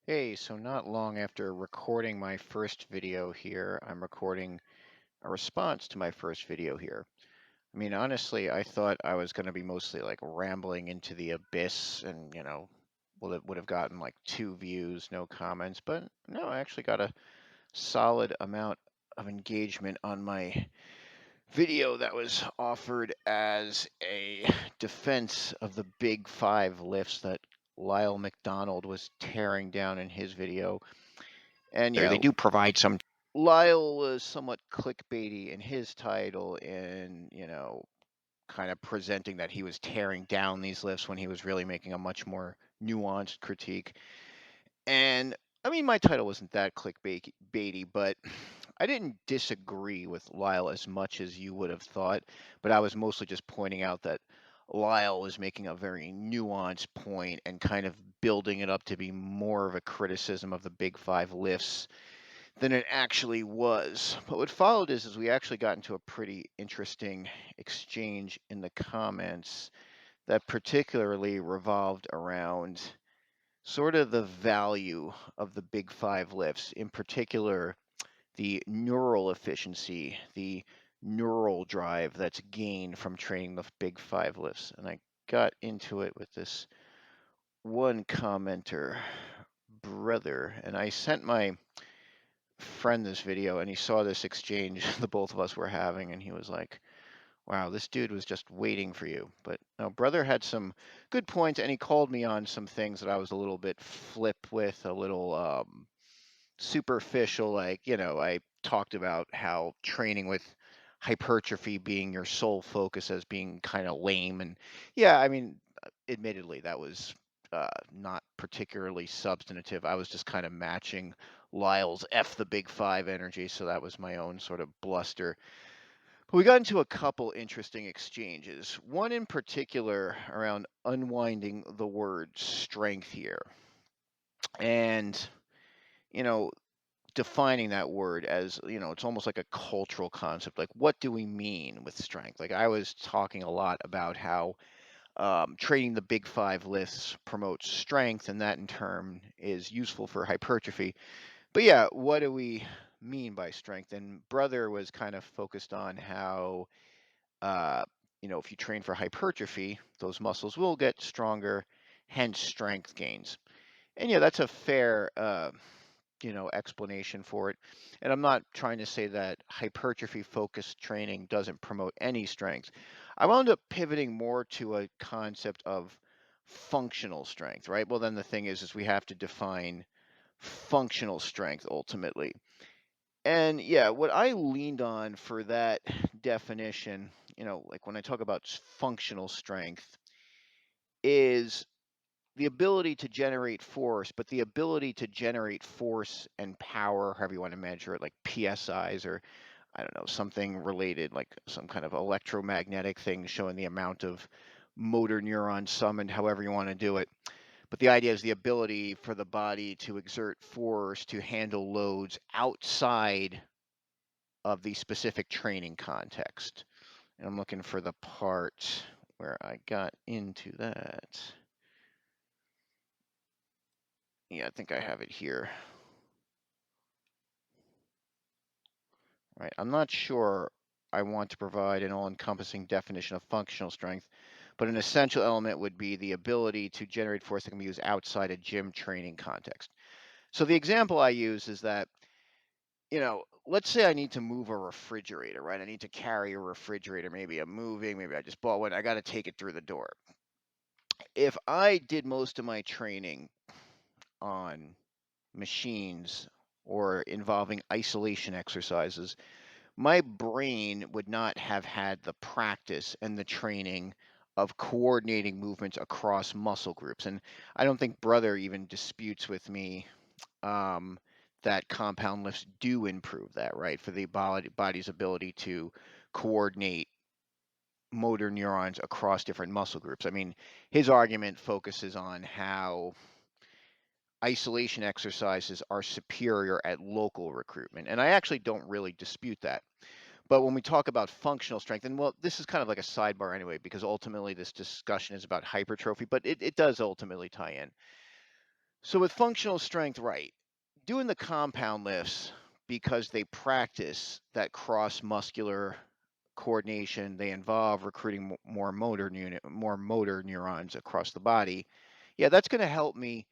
Hey, so not long after recording my first video here, I'm recording a response to my first video here. I mean, honestly, I thought I was going to be mostly like rambling into the abyss and, would have gotten like 2 views, no comments, but no, I actually got a solid amount of engagement on my video that was offered as a defense of the big five lifts that Lyle McDonald was tearing down in his video. And They do provide some. Lyle was somewhat clickbaity in his title and, kind of presenting that he was tearing down these lifts when he was really making a much more nuanced critique. And I mean, my title wasn't that clickbaity, but I didn't disagree with Lyle as much as you would have thought. But I was mostly just pointing out that Lyle was making a very nuanced point and kind of building it up to be more of a criticism of the big five lifts than it actually was. But what followed is we actually got into a pretty interesting exchange in the comments that particularly revolved around sort of the value of the big five lifts, in particular, the neural efficiency, the neural drive that's gained from training the big five lifts. And I got into it with this one commenter, brother, and I sent my friend this video and he saw this exchange the both of us were having and he was like, wow, this dude was just waiting for you. But no, brother had some good points and he called me on some things that I was a little bit flip with, a little superficial. Like, I talked about how training with hypertrophy being your sole focus as being kind of lame. And yeah, I mean, admittedly, that was not particularly substantive. I was just kind of matching Lyle's F the Big Five energy. So that was my own sort of bluster. But we got into a couple interesting exchanges. One in particular around unwinding the word strength here. And, you know, defining that word as, it's almost like a cultural concept. Like, what do we mean with strength? Like, I was talking a lot about how training the big five lifts promotes strength, and that in turn is useful for hypertrophy. But yeah, what do we mean by strength? And brother was kind of focused on how, uh, if you train for hypertrophy, those muscles will get stronger, hence strength gains. And yeah, that's a fair explanation for it. And I'm not trying to say that hypertrophy focused training doesn't promote any strength. I wound up pivoting more to a concept of functional strength, right? Well, then the thing is we have to define functional strength ultimately. And yeah, what I leaned on for that definition, like when I talk about functional strength, is the ability to generate force, but the ability to generate force and power, however you want to measure it, like PSIs or I don't know, something related, like some kind of electromagnetic thing showing the amount of motor neurons summoned, however you want to do it. But the idea is the ability for the body to exert force to handle loads outside of the specific training context. And I'm looking for the part where I got into that. Yeah, I think I have it here. Right. I'm not sure I want to provide an all-encompassing definition of functional strength, but an essential element would be the ability to generate force that can be used outside a gym training context. So the example I use is that, let's say I need to move a refrigerator, right? I need to carry a refrigerator. Maybe I'm moving, maybe I just bought one. I got to take it through the door. If I did most of my training on machines or involving isolation exercises, my brain would not have had the practice and the training of coordinating movements across muscle groups. And I don't think brother even disputes with me um, that compound lifts do improve that, right? For the body's ability to coordinate motor neurons across different muscle groups. I mean, his argument focuses on how isolation exercises are superior at local recruitment. And I actually don't really dispute that. But when we talk about functional strength, and well, this is kind of like a sidebar anyway, because ultimately this discussion is about hypertrophy, but it does ultimately tie in. So with functional strength, right, doing the compound lifts because they practice that cross muscular coordination, they involve recruiting more motor neurons across the body. Yeah, that's going to help me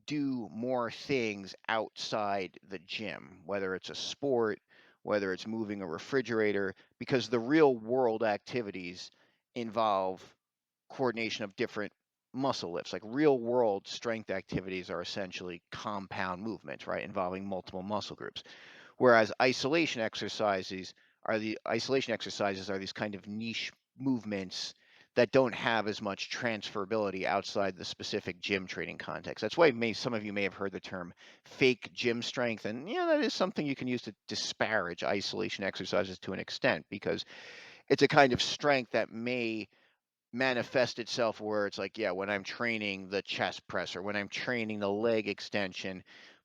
do more things outside the gym, whether it's a sport, whether it's moving a refrigerator, because the real world activities involve coordination of different muscle lifts. Like real world strength activities are essentially compound movements, right, involving multiple muscle groups. Whereas isolation exercises are these kind of niche movements that don't have as much transferability outside the specific gym training context. That's why some of you may have heard the term fake gym strength, and yeah, that is something you can use to disparage isolation exercises to an extent because it's a kind of strength that may manifest itself where it's like, yeah, when I'm training the chest press or when I'm training the leg extension,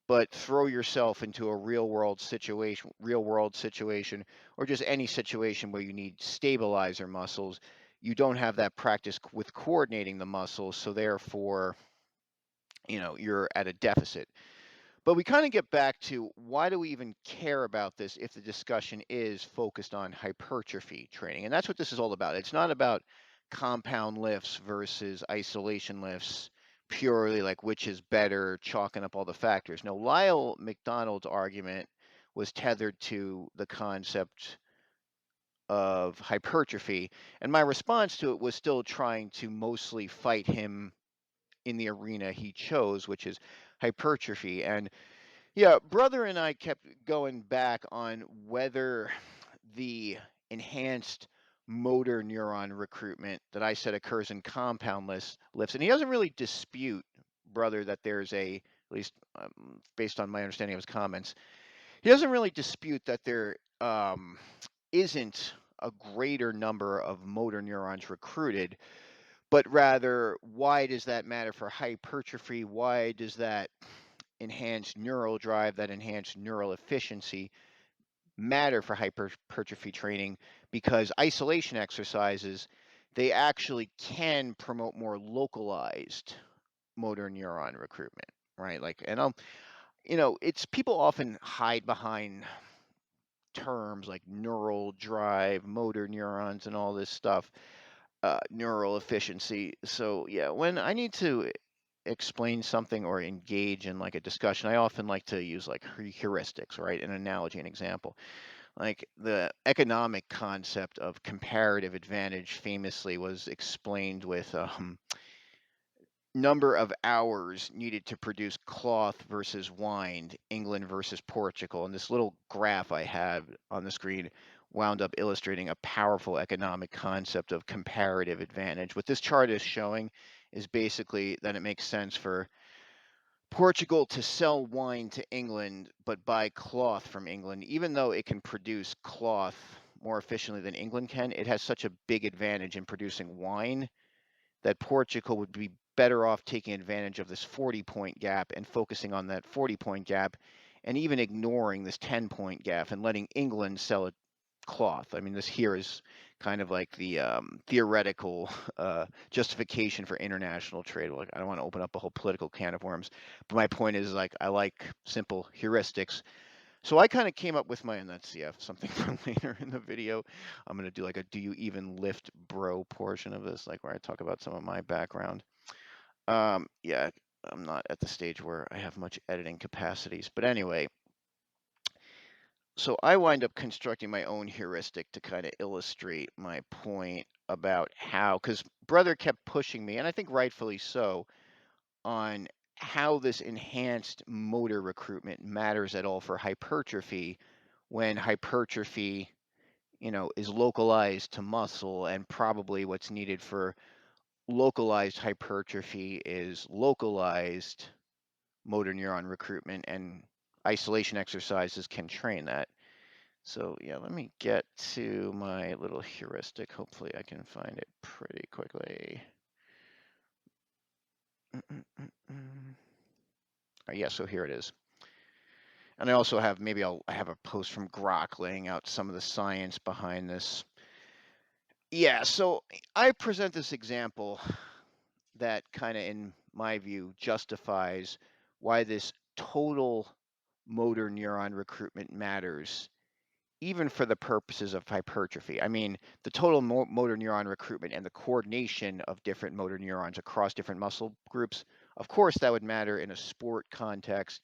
but throw yourself into a real world situation, or just any situation where you need stabilizer muscles. You don't have that practice with coordinating the muscles, so therefore, you're at a deficit. But we kind of get back to why do we even care about this if the discussion is focused on hypertrophy training? And that's what this is all about. It's not about compound lifts versus isolation lifts, purely like which is better, chalking up all the factors. No, Lyle McDonald's argument was tethered to the concept of hypertrophy. And my response to it was still trying to mostly fight him in the arena he chose, which is hypertrophy. And yeah, brother and I kept going back on whether the enhanced motor neuron recruitment that I said occurs in compound lifts, and he doesn't really dispute, brother, that there's at least based on my understanding of his comments, he doesn't really dispute that there isn't a greater number of motor neurons recruited, but rather, why does that matter for hypertrophy? Why does that enhanced neural drive, that enhanced neural efficiency matter for hypertrophy training? Because isolation exercises, they actually can promote more localized motor neuron recruitment, right? Like, and it's people often hide behind terms like neural drive, motor neurons, and all this stuff, neural efficiency. So yeah, when I need to explain something or engage in like a discussion, I often like to use like heuristics, right? An analogy, an example. Like the economic concept of comparative advantage famously was explained with number of hours needed to produce cloth versus wine, England versus Portugal. And this little graph I have on the screen wound up illustrating a powerful economic concept of comparative advantage. What this chart is showing is basically that it makes sense for Portugal to sell wine to England but buy cloth from England. Even though it can produce cloth more efficiently than England can, it has such a big advantage in producing wine that Portugal would be better off taking advantage of this 40-point gap and focusing on that 40-point gap and even ignoring this 10-point gap and letting England sell it cloth. I mean, this here is kind of like the theoretical justification for international trade. Like, I don't want to open up a whole political can of worms, but my point is like I like simple heuristics. So I kind of came up with and that's something for later in the video. I'm gonna do like a "Do you even lift, bro?" portion of this, like where I talk about some of my background. Yeah, I'm not at the stage where I have much editing capacities, but anyway, so I wind up constructing my own heuristic to kind of illustrate my point about how, because brother kept pushing me, and I think rightfully so, on how this enhanced motor recruitment matters at all for hypertrophy when hypertrophy, is localized to muscle, and probably what's needed for localized hypertrophy is localized motor neuron recruitment, and isolation exercises can train that. So yeah, let me get to my little heuristic. Hopefully I can find it pretty quickly. Yeah, so here it is. And I also have, I have a post from Grok laying out some of the science behind this. Yeah, so I present this example that kind of, in my view, justifies why this total motor neuron recruitment matters, even for the purposes of hypertrophy. I mean, the total motor neuron recruitment and the coordination of different motor neurons across different muscle groups, of course, that would matter in a sport context,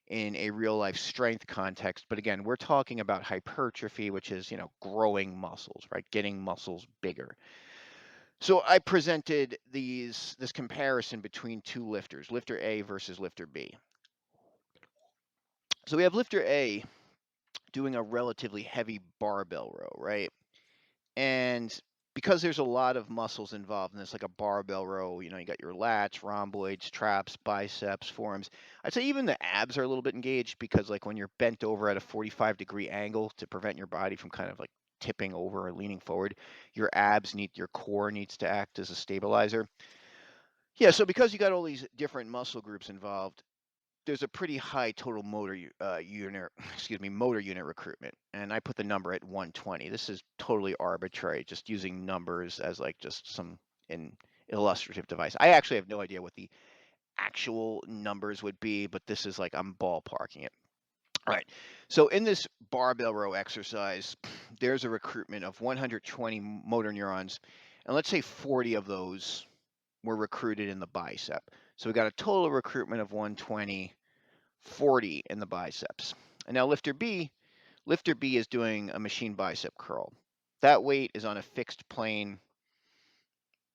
in a real life strength context. But again, we're talking about hypertrophy, which is, growing muscles, right? Getting muscles bigger. So I presented this comparison between two lifters, lifter A versus lifter B. So we have lifter A doing a relatively heavy barbell row, right? And because there's a lot of muscles involved in this, like a barbell row, you got your lats, rhomboids, traps, biceps, forearms. I'd say even the abs are a little bit engaged because, like, when you're bent over at a 45-degree angle to prevent your body from kind of like tipping over or leaning forward, your core needs to act as a stabilizer. Yeah, so because you got all these different muscle groups involved, there's a pretty high total unit, motor unit recruitment, and I put the number at 120. This is totally arbitrary, just using numbers as like just some an illustrative device. I actually have no idea what the actual numbers would be, but this is like I'm ballparking it. All right. So in this barbell row exercise, there's a recruitment of 120 motor neurons, and let's say 40 of those were recruited in the bicep. So we got a total recruitment of 120, 40 in the biceps. And now lifter B is doing a machine bicep curl. That weight is on a fixed plane,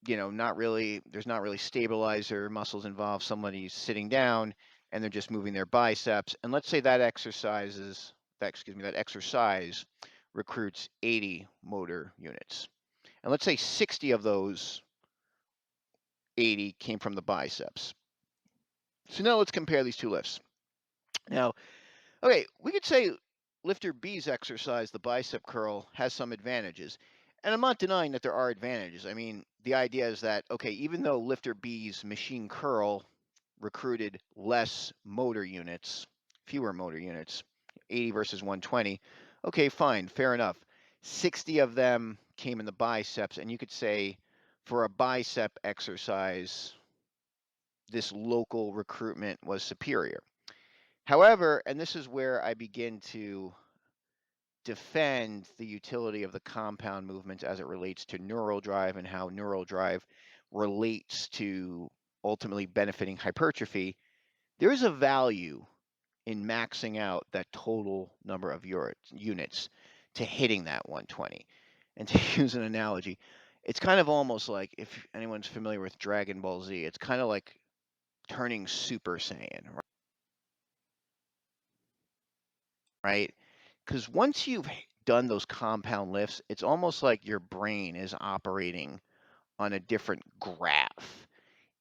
there's not really stabilizer muscles involved. Somebody's sitting down and they're just moving their biceps. And let's say that exercise recruits 80 motor units. And let's say 60 of those 80 came from the biceps. So now let's compare these two lifts. Now, okay, we could say lifter B's exercise, the bicep curl, has some advantages. And I'm not denying that there are advantages. I mean, the idea is that, okay, even though lifter B's machine curl recruited less motor units, fewer motor units, 80 versus 120, okay, fine, fair enough. 60 of them came in the biceps, and you could say for a bicep exercise, this local recruitment was superior. However, and this is where I begin to defend the utility of the compound movements as it relates to neural drive and how neural drive relates to ultimately benefiting hypertrophy, there is a value in maxing out that total number of units to hitting that 120. And to use an analogy, it's kind of almost like, if anyone's familiar with Dragon Ball Z, it's kind of like turning Super Saiyan, right? Because once you've done those compound lifts, it's almost like your brain is operating on a different graph.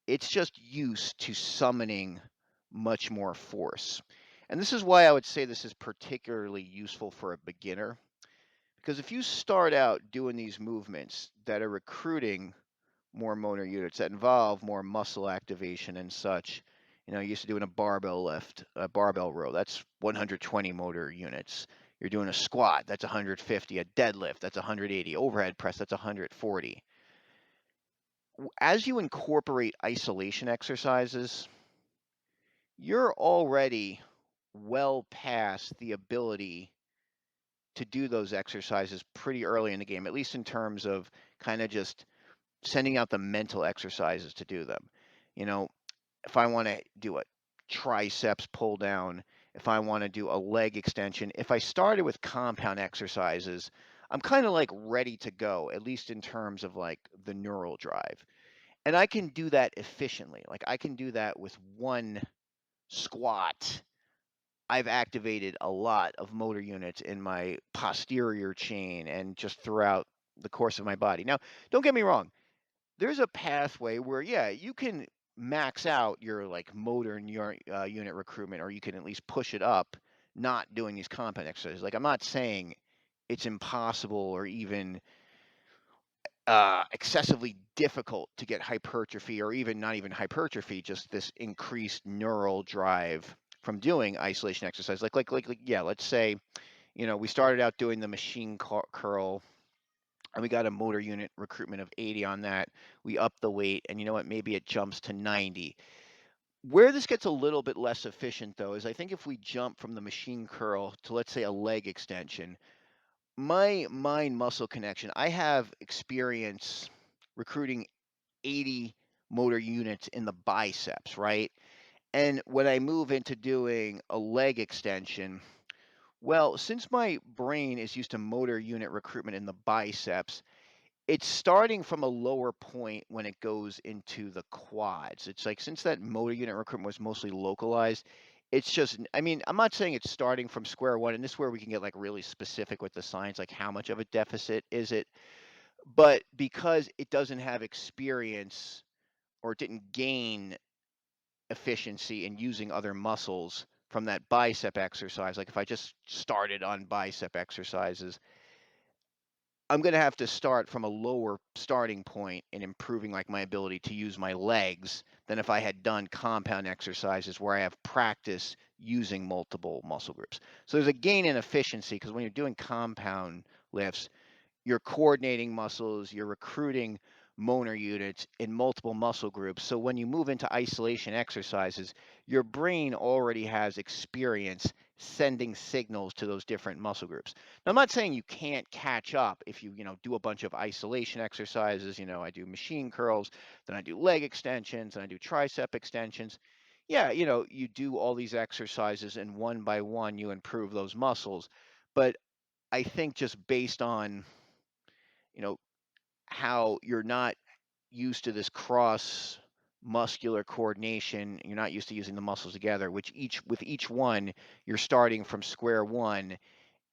It's just used to summoning much more force. And this is why I would say this is particularly useful for a beginner. Because if you start out doing these movements that are recruiting more motor units, that involve more muscle activation and such, you're used to doing a barbell lift, a barbell row, that's 120 motor units. You're doing a squat, that's 150, a deadlift, that's 180, overhead press, that's 140. As you incorporate isolation exercises, you're already well past the ability to do those exercises pretty early in the game, at least in terms of kind of just sending out the mental exercises to do them. You know, if I want to do a triceps pull down, if I want to do a leg extension, if I started with compound exercises, I'm kind of like ready to go, at least in terms of like the neural drive. And I can do that efficiently. Like I can do that with one squat. I've activated a lot of motor units in my posterior chain and just throughout the course of my body. Now, don't get me wrong, there's a pathway where, yeah, you can max out your like motor unit recruitment, or you can at least push it up, not doing these compound exercises. Like I'm not saying it's impossible or even excessively difficult to get hypertrophy, or even not even hypertrophy, just this increased neural drive from doing isolation exercise. Like yeah, let's say, we started out doing the machine curl, and we got a motor unit recruitment of 80 on that. We up the weight, and you know what? Maybe it jumps to 90. Where this gets a little bit less efficient, though, is I think if we jump from the machine curl to, let's say, a leg extension, my mind muscle connection, I have experience recruiting 80 motor units in the biceps, right? And when I move into doing a leg extension, well, since my brain is used to motor unit recruitment in the biceps, it's starting from a lower point when it goes into the quads. It's like since that motor unit recruitment was mostly localized, it's just, I mean, I'm not saying it's starting from square one, and this is where we can get like really specific with the science, like how much of a deficit is it? But because it doesn't have experience or it didn't gain efficiency in using other muscles from that bicep exercise, like if I just started on bicep exercises, I'm gonna have to start from a lower starting point in improving like my ability to use my legs than if I had done compound exercises where I have practice using multiple muscle groups. So there's a gain in efficiency because when you're doing compound lifts, you're coordinating muscles, you're recruiting motor units in multiple muscle groups. So when you move into isolation exercises, your brain already has experience sending signals to those different muscle groups. Now, I'm not saying you can't catch up if you do a bunch of isolation exercises. I do machine curls, then I do leg extensions, and I do tricep extensions. Yeah, you do all these exercises and one by one you improve those muscles. But I think just based on you know, how you're not used to this cross muscular coordination. You're not used to using the muscles together, which with each one, you're starting from square one,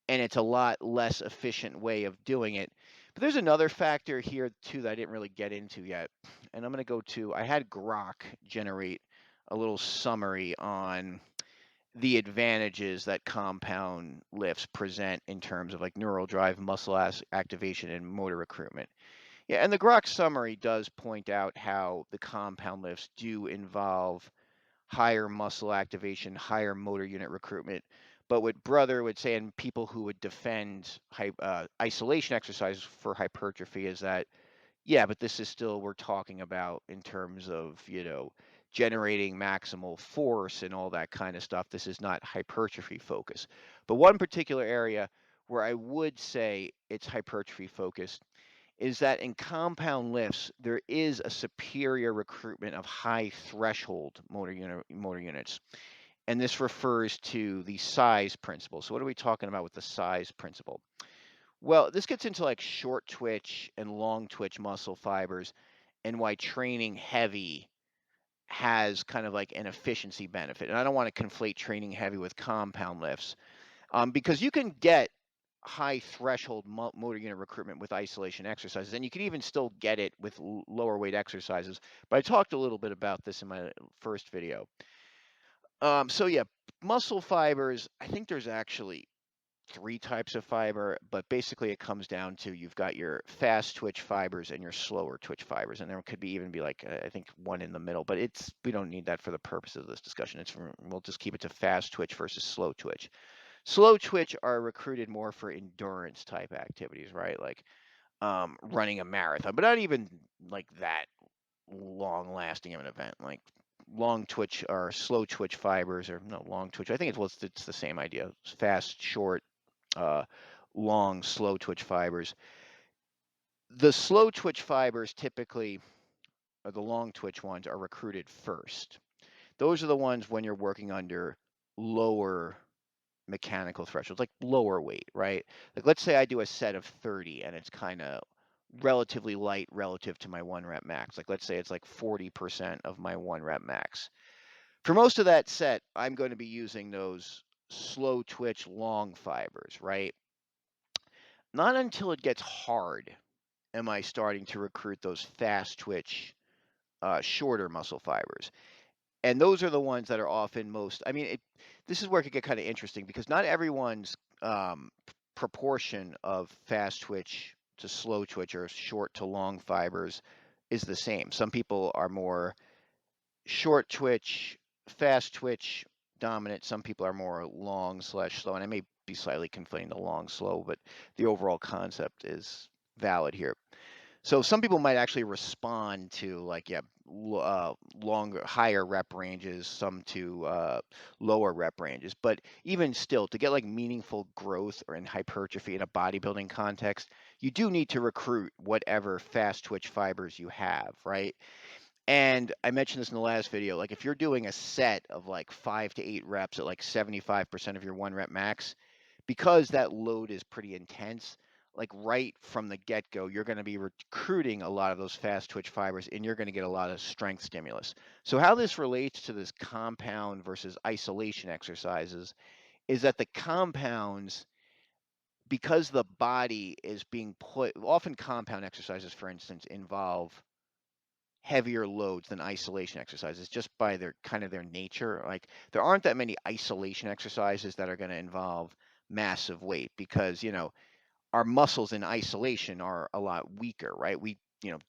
and it's a lot less efficient way of doing it. But there's another factor here too that I didn't really get into yet. And I'm going to go to, I had Grok generate a little summary on the advantages that compound lifts present in terms of like neural drive, muscle activation, and motor recruitment. Yeah, and the Grok summary does point out how the compound lifts do involve higher muscle activation, higher motor unit recruitment. But what Brother would say, and people who would defend isolation exercises for hypertrophy, is that, yeah, but this is still, we're talking about in terms of, generating maximal force and all that kind of stuff. This is not hypertrophy focus. But one particular area where I would say it's hypertrophy focused is that in compound lifts, there is a superior recruitment of high threshold motor units. And this refers to the size principle. So what are we talking about with the size principle? Well, this gets into like short twitch and long twitch muscle fibers and why training heavy has kind of like an efficiency benefit. And I don't want to conflate training heavy with compound lifts because you can get high threshold motor unit recruitment with isolation exercises, and you can even still get it with lower weight exercises. But I talked a little bit about this in my first video. So yeah, muscle fibers, I think there's actually three types of fiber, but basically it comes down to you've got your fast twitch fibers and your slower twitch fibers, and there could be even be like I think one in the middle, but we don't need that for the purpose of this discussion. We'll just keep it to fast twitch versus slow twitch. Slow twitch are recruited more for endurance type activities, right? Like running a marathon, but not even like that long lasting of an event. Like long twitch or slow twitch fibers, or no long twitch. I think it's the same idea. Fast, short, uh, long, slow twitch fibers. The slow twitch fibers typically, or the long twitch ones, are recruited first. Those are the ones when you're working under lower mechanical thresholds, like lower weight, right? Like let's say I do a set of 30 and it's kind of relatively light relative to my 1 rep max. Like let's say it's like 40% of my 1 rep max. For most of that set, I'm going to be using those slow twitch long fibers, right? Not until it gets hard am I starting to recruit those fast twitch, shorter muscle fibers. And those are the ones that are often most, I mean, this is where it could get kind of interesting because not everyone's proportion of fast twitch to slow twitch or short to long fibers is the same. Some people are more short twitch, fast twitch dominant. Some people are more long slash slow. And I may be slightly conflating the long slow, but the overall concept is valid here. So some people might actually respond to like yeah, longer, higher rep ranges, some to lower rep ranges. But even still, to get like meaningful growth or in hypertrophy in a bodybuilding context, you do need to recruit whatever fast twitch fibers you have, right? And I mentioned this in the last video. Like if you're doing a set of like 5 to 8 reps at like 75% of your 1 rep max, because that load is pretty intense, like right from the get-go, you're going to be recruiting a lot of those fast twitch fibers and you're going to get a lot of strength stimulus. So how this relates to this compound versus isolation exercises is that the compounds, because the body is being put, often compound exercises, for instance, involve heavier loads than isolation exercises just by their kind of their nature. Like there aren't that many isolation exercises that are going to involve massive weight because, our muscles in isolation are a lot weaker, right? We,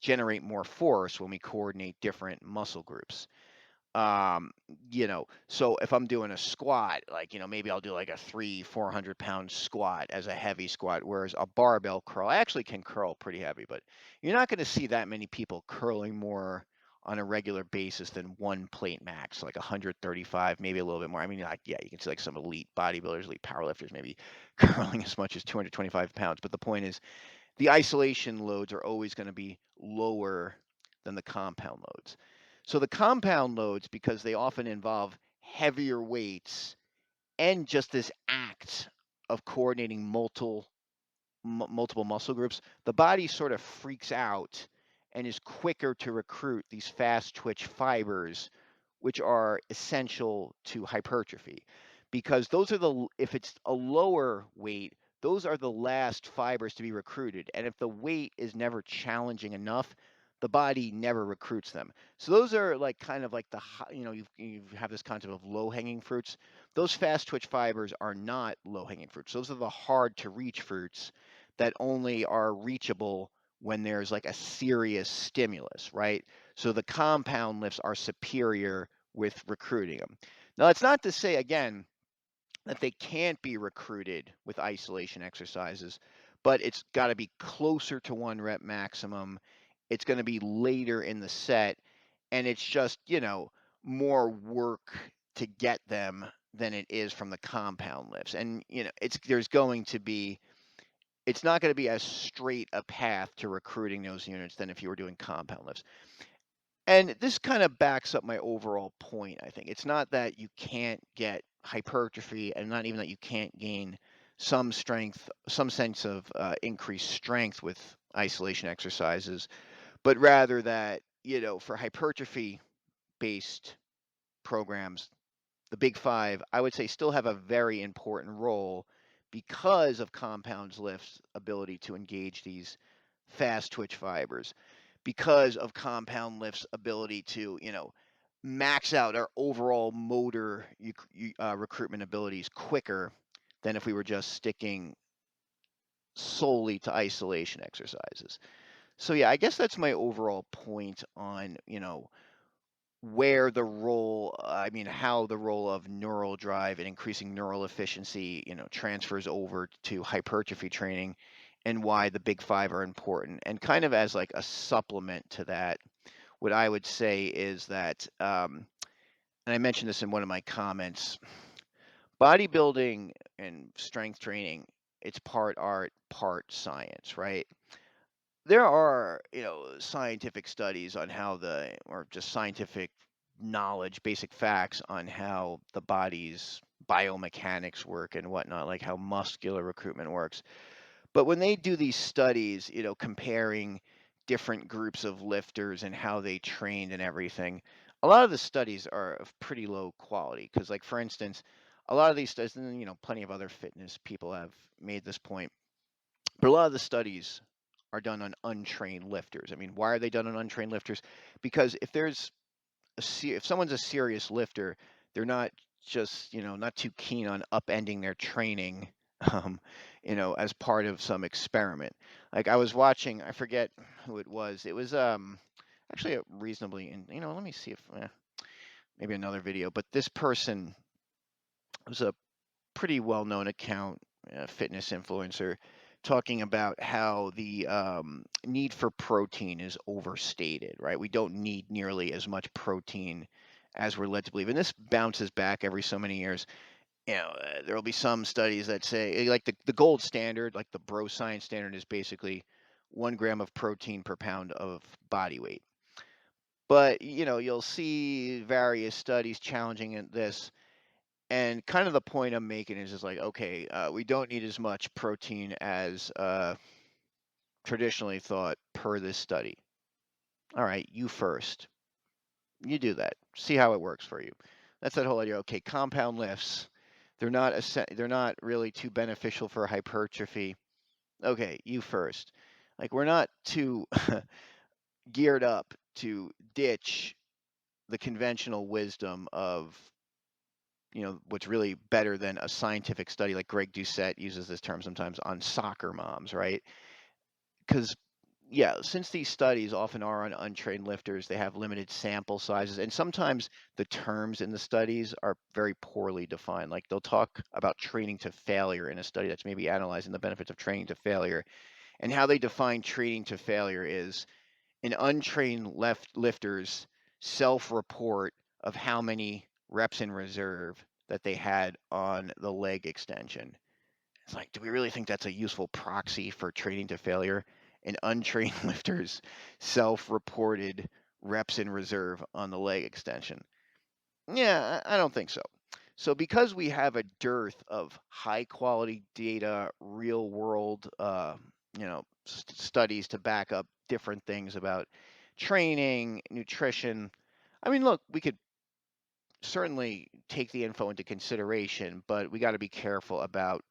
generate more force when we coordinate different muscle groups. Um, so if I'm doing a squat, like, maybe I'll do like a 400 pound squat as a heavy squat, whereas a barbell curl, I actually can curl pretty heavy, but you're not going to see that many people curling more on a regular basis than one plate max, like 135, maybe a little bit more. I mean, like, yeah, you can see like some elite bodybuilders, elite powerlifters, maybe curling as much as 225 pounds. But the point is, the isolation loads are always going to be lower than the compound loads. So the compound loads, because they often involve heavier weights and just this act of coordinating multiple muscle groups, the body sort of freaks out and is quicker to recruit these fast twitch fibers, which are essential to hypertrophy. Because those are if it's a lower weight, those are the last fibers to be recruited. And if the weight is never challenging enough, the body never recruits them. So those are like kind of like you have this concept of low hanging fruits. Those fast twitch fibers are not low hanging fruits. Those are the hard to reach fruits that only are reachable when there's like a serious stimulus, right? So the compound lifts are superior with recruiting them. Now, that's not to say, again, that they can't be recruited with isolation exercises, but it's got to be closer to 1 rep maximum. It's going to be later in the set, and it's just, more work to get them than it is from the compound lifts. And, it's not going to be as straight a path to recruiting those units than if you were doing compound lifts. And this kind of backs up my overall point, I think. It's not that you can't get hypertrophy and not even that you can't gain some strength, some sense of increased strength with isolation exercises, but rather that, for hypertrophy based programs, the big five, I would say, still have a very important role because of compounds lift's ability to engage these fast twitch fibers, because of compound lift's ability to, max out our overall motor recruitment abilities quicker than if we were just sticking solely to isolation exercises. So yeah, I guess that's my overall point on, where the role, I mean, how the role of neural drive and increasing neural efficiency, transfers over to hypertrophy training and why the big five are important. And kind of as like a supplement to that, what I would say is that, and I mentioned this in one of my comments, bodybuilding and strength training, it's part art, part science, right? There are, scientific studies on or just scientific knowledge, basic facts on how the body's biomechanics work and whatnot, like how muscular recruitment works. But when they do these studies, comparing different groups of lifters and how they trained and everything, a lot of the studies are of pretty low quality. Because, like, for instance, a lot of these studies, and plenty of other fitness people have made this point, but a lot of the studies are done on untrained lifters. I mean, why are they done on untrained lifters? Because if someone's a serious lifter, they're not just, not too keen on upending their training, um, as part of some experiment. Like I was watching, I forget who it was. It was actually a reasonably, and let me see if maybe another video. But this person was a pretty well-known account, fitness influencer. talking about how the need for protein is overstated, right? We don't need nearly as much protein as we're led to believe. And this bounces back every so many years. There will be some studies that say, like the gold standard, like the bro science standard is basically 1 gram of protein per pound of body weight. But, you'll see various studies challenging this. And kind of the point I'm making is just like, okay, we don't need as much protein as traditionally thought per this study. All right, you first. You do that. See how it works for you. That's that whole idea. Okay, compound lifts. They're not really too beneficial for hypertrophy. Okay, you first. Like we're not too geared up to ditch the conventional wisdom of what's really better than a scientific study. Like Greg Doucette uses this term sometimes on soccer moms, right? Because yeah, since these studies often are on untrained lifters, they have limited sample sizes, and sometimes the terms in the studies are very poorly defined. Like they'll talk about training to failure in a study that's maybe analyzing the benefits of training to failure, and how they define training to failure is an untrained lifter's self-report of how many reps in reserve that they had on the leg extension. It's like, do we really think that's a useful proxy for training to failure? An untrained lifter's self-reported reps in reserve on the leg extension. Yeah, I don't think so. So because we have a dearth of high quality data, real world, studies to back up different things about training, nutrition. I mean, look, we could certainly take the info into consideration, but we got to be careful about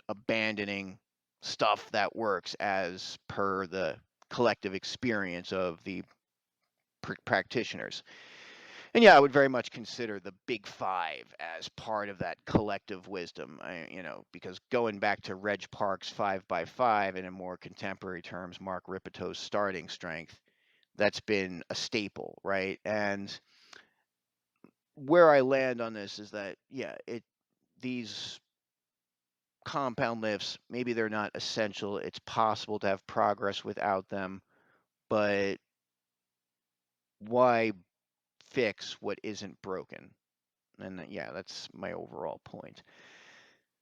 abandoning stuff that works as per the collective experience of the practitioners. And yeah, I would very much consider the big five as part of that collective wisdom. Because going back to Reg Park's 5x5 and in more contemporary terms, Mark Ripeto's starting strength, that's been a staple, right? And where I land on this is that, yeah, these compound lifts, maybe they're not essential. It's possible to have progress without them, but why fix what isn't broken? And yeah, that's my overall point.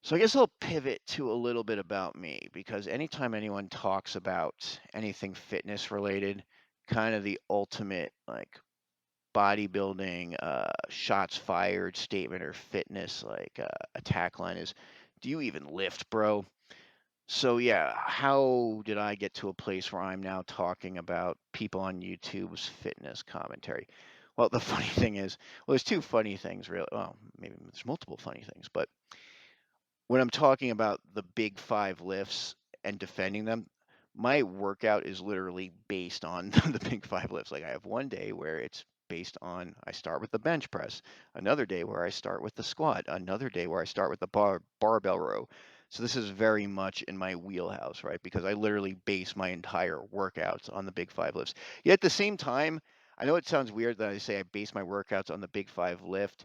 So I guess I'll pivot to a little bit about me because anytime anyone talks about anything fitness related, kind of the ultimate like bodybuilding shots fired statement or fitness like attack line is, do you even lift, bro? So yeah, how did I get to a place where I'm now talking about people on YouTube's fitness commentary? Well, the funny thing is, well, there's two funny things really. Well, maybe there's multiple funny things, but when I'm talking about the big five lifts and defending them, my workout is literally based on the big five lifts. Like I have one day where it's based on I start with the bench press, another day where I start with the squat, another day where I start with the barbell row. So this is very much in my wheelhouse, right? Because I literally base my entire workouts on the big five lifts. Yet at the same time, I know it sounds weird that I say I base my workouts on the big five lift,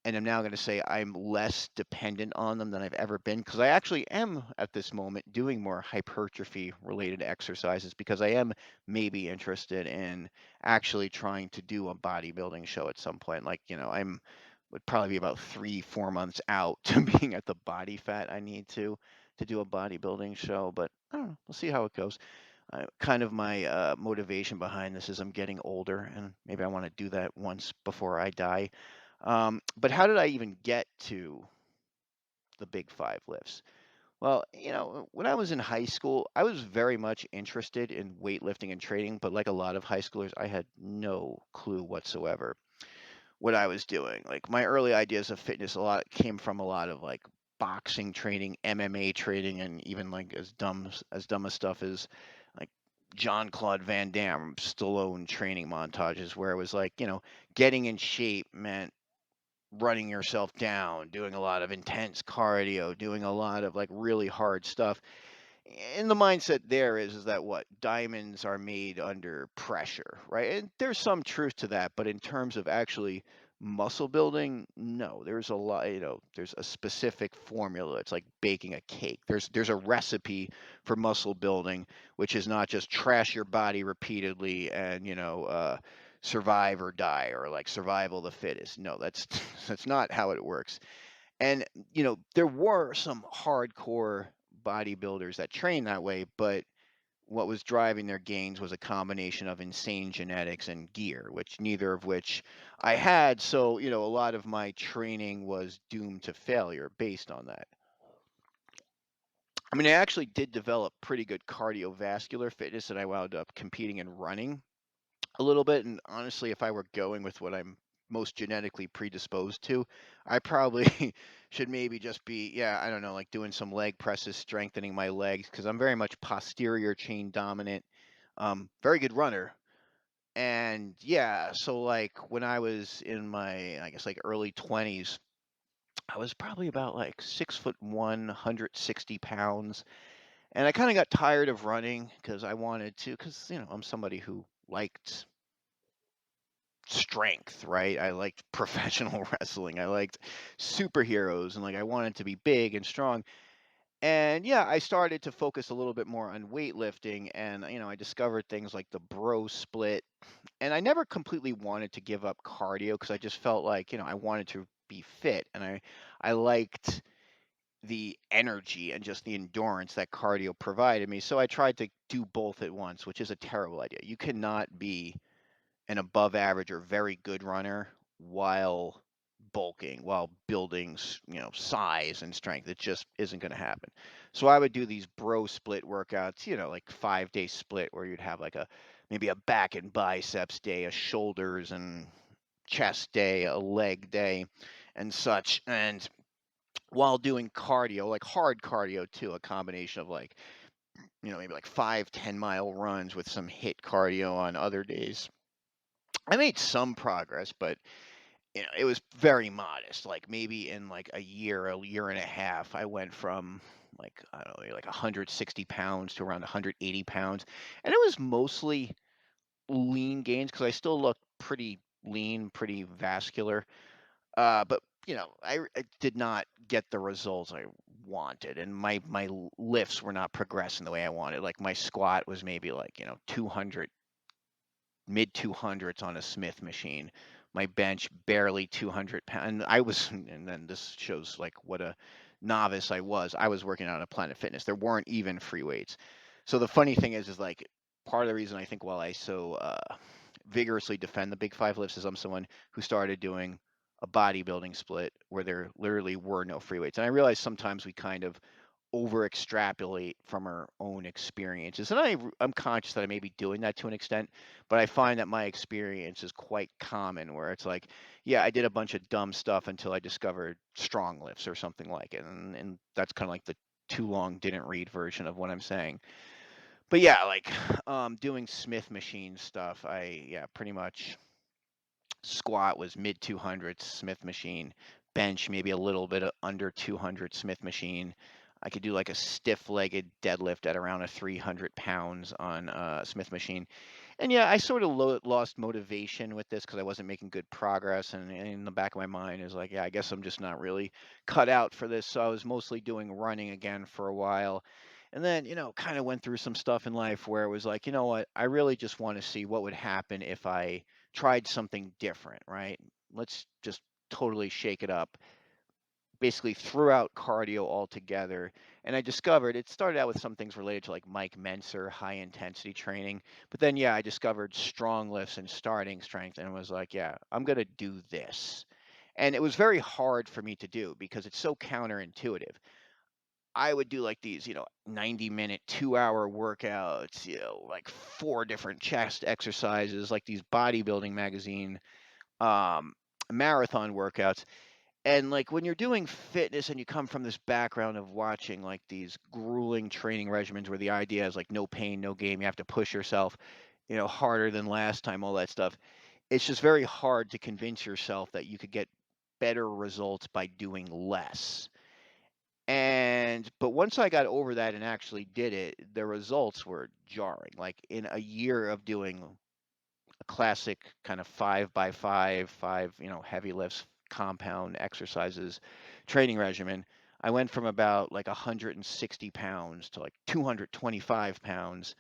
and I'm now going to say I'm less dependent on them than I've ever been because I actually am at this moment doing more hypertrophy related exercises because I am maybe interested in actually trying to do a bodybuilding show at some point. Like, I'm would probably be about 3, 4 months out to being at the body fat I need to do a bodybuilding show, but I don't know. We'll see how it goes. Kind of my motivation behind this is I'm getting older and maybe I want to do that once before I die. But how did I even get to the big five lifts? Well, when I was in high school, I was very much interested in weightlifting and training, but like a lot of high schoolers, I had no clue whatsoever what I was doing. Like my early ideas of fitness a lot came from a lot of like boxing training, MMA training, and even like as dumb as stuff as like John Claude Van Damme, Stallone training montages where it was like, getting in shape meant running yourself down, doing a lot of intense cardio, doing a lot of like really hard stuff. And the mindset there is that what diamonds are made under pressure, right? And there's some truth to that, but in terms of actually Muscle building, no. There's a lot, there's a specific formula. It's like baking a cake. There's a recipe for muscle building, which is not just trash your body repeatedly and, survive or die, or like survival of the fittest. No, that's that's not how it works. And, there were some hardcore bodybuilders that train that way, but what was driving their gains was a combination of insane genetics and gear, which neither of which I had. So, a lot of my training was doomed to failure based on that. I mean, I actually did develop pretty good cardiovascular fitness, and I wound up competing in running a little bit. And honestly, if I were going with what I'm most genetically predisposed to, I probably should maybe just be, yeah, I don't know, like doing some leg presses, strengthening my legs, because I'm very much posterior chain dominant. Very good runner. And yeah, so like when I was in my, I guess like early 20s, I was probably about like 6'1", 160 pounds. And I kind of got tired of running because I wanted to, because, I'm somebody who liked strength, right? I liked professional wrestling. I liked superheroes, and like I wanted to be big and strong. And yeah, I started to focus a little bit more on weightlifting, and I discovered things like the bro split. And I never completely wanted to give up cardio because I just felt like, I wanted to be fit, and I liked the energy and just the endurance that cardio provided me. So I tried to do both at once, which is a terrible idea. You cannot be an above average or very good runner while bulking, while building, size and strength. It just isn't going to happen. So I would do these bro split workouts, like 5-day split where you'd have like maybe a back and biceps day, a shoulders and chest day, a leg day, and such. And while doing cardio, like hard cardio too, a combination of like, maybe like 5-10 mile runs with some hit cardio on other days. I made some progress, but it was very modest. Like maybe in like a year and a half, I went from like I don't know, like 160 pounds to around 180 pounds, and it was mostly lean gains because I still look pretty lean, pretty vascular. But I did not get the results I wanted, and my lifts were not progressing the way I wanted. Like my squat was maybe like 200 mid 200s on a Smith machine. My bench barely 200 pounds. And I was, and then this shows like what a novice I was. I was working out at Planet Fitness. There weren't even free weights. So the funny thing is like part of the reason I think while I so vigorously defend the big five lifts is I'm someone who started doing a bodybuilding split where there literally were no free weights. And I realize sometimes we kind of over extrapolate from our own experiences. And I'm conscious that I may be doing that to an extent, but I find that my experience is quite common where it's like, yeah, I did a bunch of dumb stuff until I discovered strong lifts or something like it. And that's kind of like the too long didn't read version of what I'm saying. But yeah, like doing Smith machine stuff, yeah, pretty much squat was mid 200s Smith machine, bench maybe a little bit under 200 Smith machine. I could do like a stiff-legged deadlift at around a 300 pounds on Smith machine. And yeah, I sort of lost motivation with this because I wasn't making good progress. And in the back of my mind is like, yeah, I guess I'm just not really cut out for this. So I was mostly doing running again for a while. And then, kind of went through some stuff in life where it was like, you know what, I really just want to see what would happen if I tried something different, right? Let's just totally shake it up. Basically threw out cardio altogether. And I discovered it started out with some things related to like Mike Menser, high intensity training. But then, yeah, I discovered strong lifts and starting strength and was like, yeah, I'm going to do this. And it was very hard for me to do because it's so counterintuitive. I would do like these, 90-minute, 2-hour workouts, like 4 different chest exercises, like these bodybuilding magazine um, marathon workouts. And like when you're doing fitness and you come from this background of watching like these grueling training regimens where the idea is like no pain, no gain, you have to push yourself, harder than last time, all that stuff. It's just very hard to convince yourself that you could get better results by doing less. And but once I got over that and actually did it, the results were jarring. Like in a year of doing a classic kind of 5 by 5, heavy lifts, compound exercises training regimen. I went from about like 160 pounds to like 225 pounds.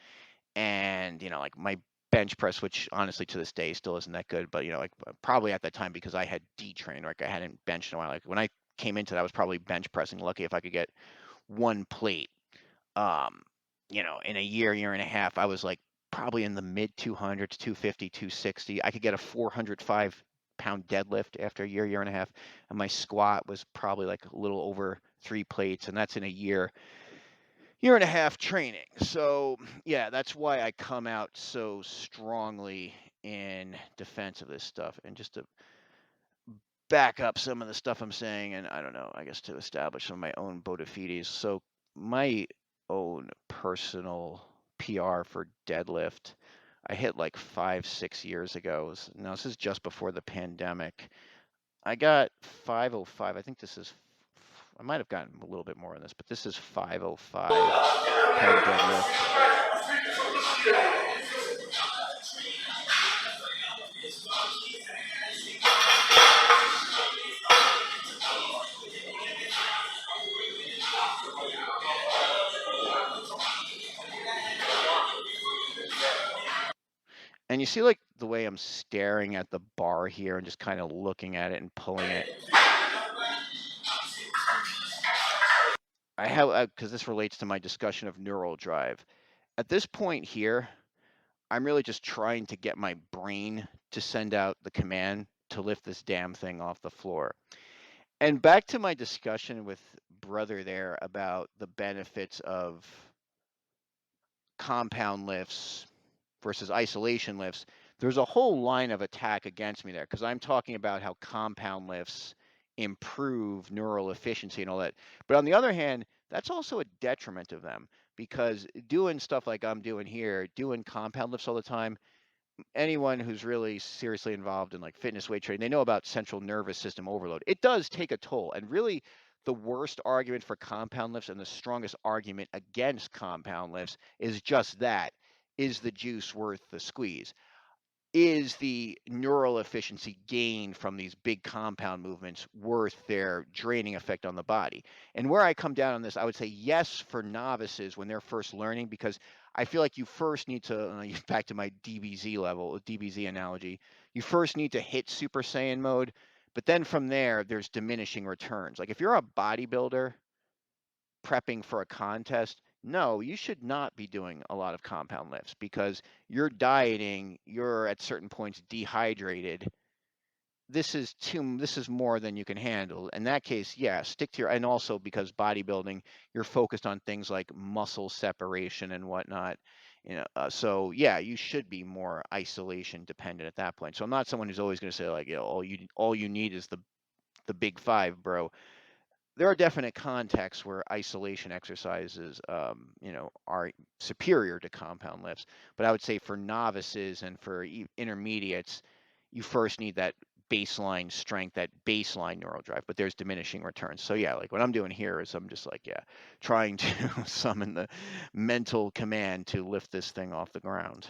And, like my bench press, which honestly to this day still isn't that good, but, like probably at that time because I had detrained, like I hadn't benched in a while. Like when I came into that, I was probably bench pressing, lucky if I could get one plate. Um, in a year and a half, I was like probably in the mid 200s, 250, 260. I could get a 405-pound deadlift after a year and a half, and my squat was probably like a little over 3 plates, and that's in a year and a half training. So yeah, that's why I come out so strongly in defense of this stuff. And just to back up some of the stuff I'm saying, and I don't know, I guess to establish some of my own bona fides. So my own personal PR for deadlift, I hit like 5, 6 years ago. Now this is just before the pandemic. I got 505. I think this is, I might have gotten a little bit more on this, but this is 505-pound deadlift. And you see like the way I'm staring at the bar here and just kind of looking at it and pulling it. I have, because this relates to my discussion of neural drive. At this point here, I'm really just trying to get my brain to send out the command to lift this damn thing off the floor. And back to my discussion with brother there about the benefits of compound lifts versus isolation lifts, there's a whole line of attack against me there because I'm talking about how compound lifts improve neural efficiency and all that. But on the other hand, that's also a detriment of them because doing stuff like I'm doing here, doing compound lifts all the time, anyone who's really seriously involved in like fitness weight training, they know about central nervous system overload. It does take a toll. And really, the worst argument for compound lifts and the strongest argument against compound lifts is just that. Is the juice worth the squeeze? Is the neural efficiency gained from these big compound movements worth their draining effect on the body? And where I come down on this, I would say yes for novices when they're first learning, because I feel like you first need to, back to my DBZ level, DBZ analogy, you first need to hit Super Saiyan mode, but then from there, there's diminishing returns. Like if you're a bodybuilder prepping for a contest, no, you should not be doing a lot of compound lifts because you're dieting, you're at certain points dehydrated. This is more than you can handle. In that case, yeah, stick to your, and also because bodybuilding, you're focused on things like muscle separation and whatnot. So yeah, you should be more isolation dependent at that point. So I'm not someone who's always going to say like, all you need is the big five, bro. There are definite contexts where isolation exercises, are superior to compound lifts. But I would say for novices and for intermediates, you first need that baseline strength, that baseline neural drive. But there's diminishing returns. So yeah, like what I'm doing here is I'm just like, yeah, trying to summon the mental command to lift this thing off the ground.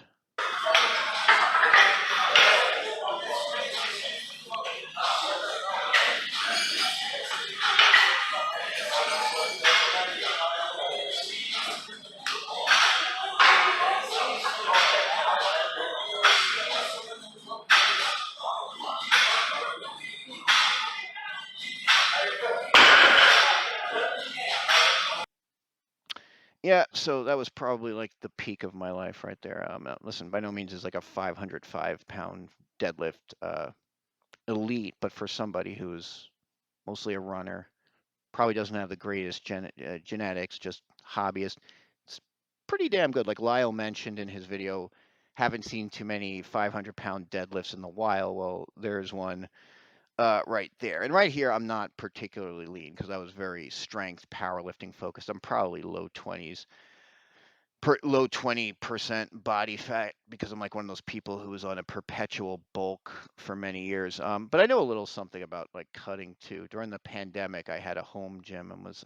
Yeah, so that was probably like the peak of my life right there. Listen, by no means is like a 505-pound deadlift elite, but for somebody who's mostly a runner, probably doesn't have the greatest genetics, just hobbyist, it's pretty damn good. Like Lyle mentioned in his video, haven't seen too many 500-pound deadlifts in the wild. Well, there's one right there. And right here, I'm not particularly lean because I was very strength powerlifting focused. I'm probably low 20% body fat because I'm like one of those people who was on a perpetual bulk for many years. But I know a little something about like cutting too. During the pandemic, I had a home gym and was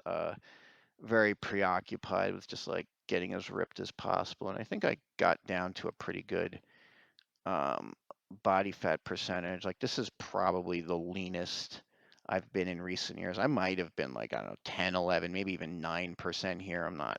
very preoccupied with just like getting as ripped as possible. And I think I got down to a pretty good um, body fat percentage. Like this is probably the leanest I've been in recent years. I might have been like, I don't know, 10, 11, maybe even 9% here. I'm not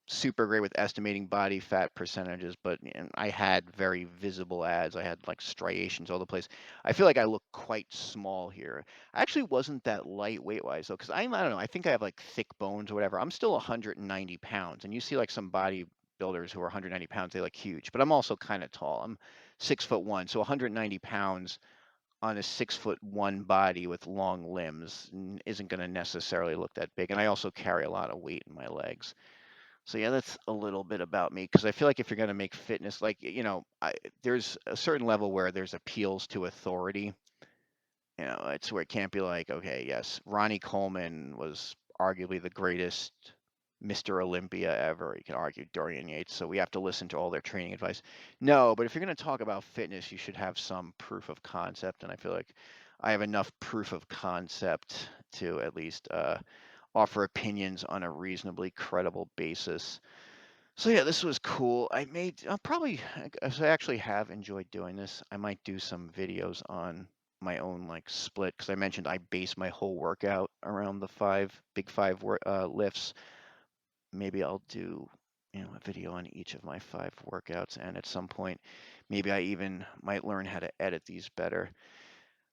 super great with estimating body fat percentages, but I had very visible ads. I had like striations all the place. I feel like I look quite small here. I actually wasn't that light weight wise though, because I don't know. I think I have like thick bones or whatever. I'm still 190 pounds, and you see like some bodybuilders who are 190 pounds, they look huge, but I'm also kind of tall. I'm 6'1", so 190 pounds on a 6'1" body with long limbs isn't going to necessarily look that big. And I also carry a lot of weight in my legs. So yeah, that's a little bit about me because I feel like if you're going to make fitness, like, there's a certain level where there's appeals to authority. It's where it can't be like, okay, yes, Ronnie Coleman was arguably the greatest Mr. Olympia ever. You can argue Dorian Yates, so we have to listen to all their training advice. No, but if you're going to talk about fitness, you should have some proof of concept, and I feel like I have enough proof of concept to at least offer opinions on a reasonably credible basis. So yeah, this was cool. I'll probably, as I actually have enjoyed doing this, I might do some videos on my own like split because I mentioned I base my whole workout around the big five lifts. Maybe I'll do, a video on each of my 5 workouts, and at some point, maybe I even might learn how to edit these better.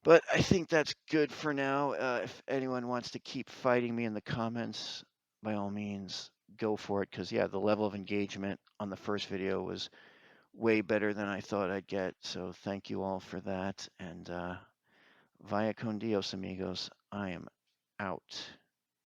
But I think that's good for now. If anyone wants to keep fighting me in the comments, by all means, go for it. Because, yeah, the level of engagement on the first video was way better than I thought I'd get. So thank you all for that. And via con Dios, amigos, I am out.